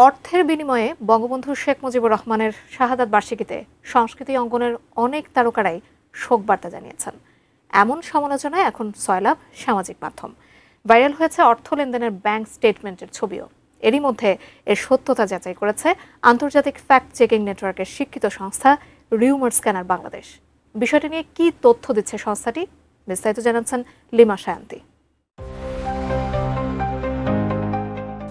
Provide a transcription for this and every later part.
অর্থের বিনিময়ে বঙ্গবন্ধু শেখ মুজিবুর রহমানের শাহাদাত বার্ষিকীতে সংস্কৃতি অঙ্গনের অনেক তারকারাই শোক বার্তা জানিয়েছেন। এমন সমালোচনায় এখন সয়লাভ সামাজিক মাধ্যম। ভাইরাল হয়েছে অর্থ লেনদেনের ব্যাংক স্টেটমেন্টের ছবিও। এরই মধ্যে এর সত্যতা যাচাই করেছে আন্তর্জাতিক ফ্যাক্ট চেকিং নেটওয়ার্কের স্বীকৃত সংস্থা রিউমার স্ক্যানার বাংলাদেশ। বিষয়টি নিয়ে কী তথ্য দিচ্ছে সংস্থাটি, বিস্তারিত জানাচ্ছেন লিমা সায়ন্তী।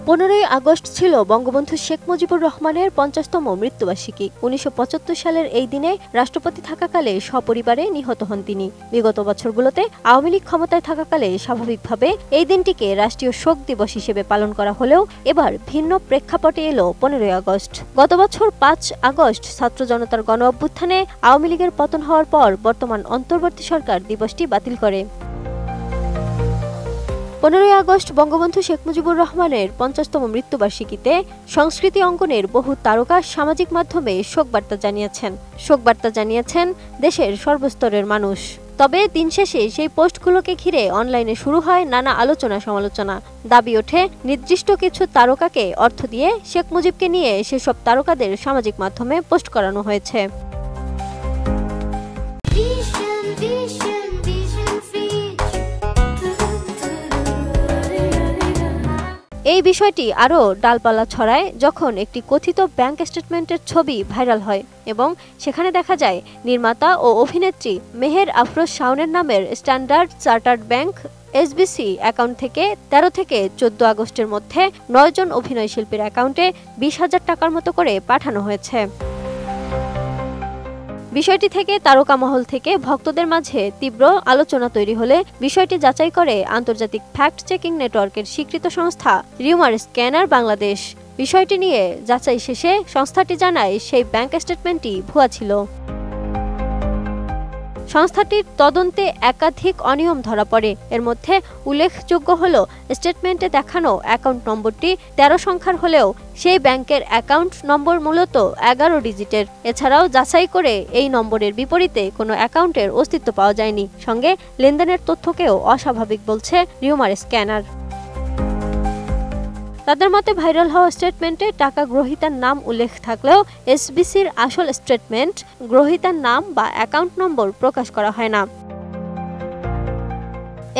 15ই আগস্ট ছিল বঙ্গবন্ধু শেখ মুজিবুর রহমানের 50তম মৃত্যুবার্ষিকী। 1975 সালের এই দিনে রাষ্ট্রপতি থাকাকালে সপরিবারে নিহত হন তিনি। বিগত বছরগুলোতে আওয়ামী লীগ ক্ষমতায় থাকাকালে স্বাভাবিকভাবে এই দিনটিকে রাষ্ট্রীয় শোক দিবস হিসেবে পালন করা হলেও এবার ভিন্ন প্রেক্ষাপটে এলো 15ই আগস্ট। গত বছর 5 আগস্ট ছাত্র জনতার গণ অভ্যুত্থানে আওয়ামী লীগের পতন হওয়ার পর বর্তমান অন্তর্বর্তী সরকার দিবসটি বাতিল করে। 15ই আগস্ট বঙ্গবন্ধু শেখ মুজিবুর রহমানের 50তম মৃত্যুবার্ষিকীতে সংস্কৃতি অঙ্গনের বহু তারকা সামাজিক মাধ্যমে শোকবার্তা জানিয়েছেন দেশের সর্বস্তরের মানুষ। তবে দিন শেষে সেই পোস্টগুলোকে ঘিরে অনলাইনে শুরু হয় নানা আলোচনা সমালোচনা। দাবি ওঠে নির্দিষ্ট কিছু তারকাকে অর্থ দিয়ে শেখ মুজিবকে নিয়ে সেসব তারকাদের সামাজিক মাধ্যমে পোস্ট করানো হয়েছে। এই বিষয়টি আরও ডালপালা ছড়ায় যখন একটি কথিত ব্যাংক স্টেটমেন্টের ছবি ভাইরাল হয় এবং সেখানে দেখা যায় নির্মাতা ও অভিনেত্রী মেহের আফরোজ শাওনের নামের standard chartered bank SBC account থেকে 13 থেকে 14 আগস্টের মধ্যে 9 জন অভিনয় শিল্পীর অ্যাকাউন্টে 20,000 টাকার মতো করে পাঠানো হয়েছে। বিষয়টি থেকে তারকা মহল থেকে ভক্তদের মাঝে তীব্র আলোচনা তৈরি হলে বিষয়টি যাচাই করে আন্তর্জাতিক ফ্যাক্ট চেকিং নেটওয়ার্কের স্বীকৃত সংস্থা রিউমার স্ক্যানার বাংলাদেশ। বিষয়টি নিয়ে যাচাই শেষে সংস্থাটি জানায় সেই ব্যাংক স্টেটমেন্টটি ভুয়া ছিল। সংস্থাটির তদন্তে একাধিক অনিয়ম ধরা পড়ে। এর মধ্যে উল্লেখযোগ্য হল স্টেটমেন্টে দেখানো অ্যাকাউন্ট নম্বরটি 13 সংখ্যার হলেও সেই ব্যাংকের অ্যাকাউন্ট নম্বর মূলত 11 ডিজিটের। এছাড়াও যাচাই করে এই নম্বরের বিপরীতে কোনো অ্যাকাউন্টের অস্তিত্ব পাওয়া যায়নি। সঙ্গে লেনদেনের তথ্যকেও অস্বাভাবিক বলছে রিউমার স্ক্যানার। তাদের মতে ভাইরাল হওয়া স্টেটমেন্টে টাকা গ্রহীতার নাম উল্লেখ থাকলেও SBCর আসল স্টেটমেন্ট গ্রহীতার নাম বা অ্যাকাউন্ট নম্বর প্রকাশ করা হয় না।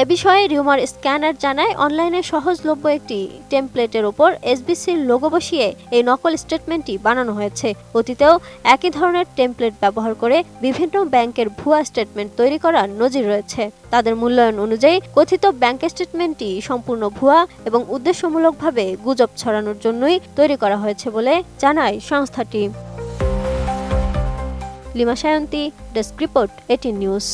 এ বিষয়ে রিউমার স্ক্যানার জানায় অনলাইনে সহজলভ্য একটি টেমপ্লেটের ওপর SBCর লোগো বসিয়ে এই নকল স্টেটমেন্টটি বানানো হয়েছে। অতীতেও একই ধরনের টেমপ্লেট ব্যবহার করে বিভিন্ন ব্যাংকের ভুয়া স্টেটমেন্ট তৈরি করার নজির রয়েছে। তাদের মূল্যায়ন অনুযায়ী কথিত ব্যাংক স্টেটমেন্টটি সম্পূর্ণ ভুয়া এবং উদ্দেশ্যমূলকভাবে গুজব ছড়ানোর জন্যই তৈরি করা হয়েছে বলে জানায় সংস্থাটি। Lima Sayanti, desk report, 18 news.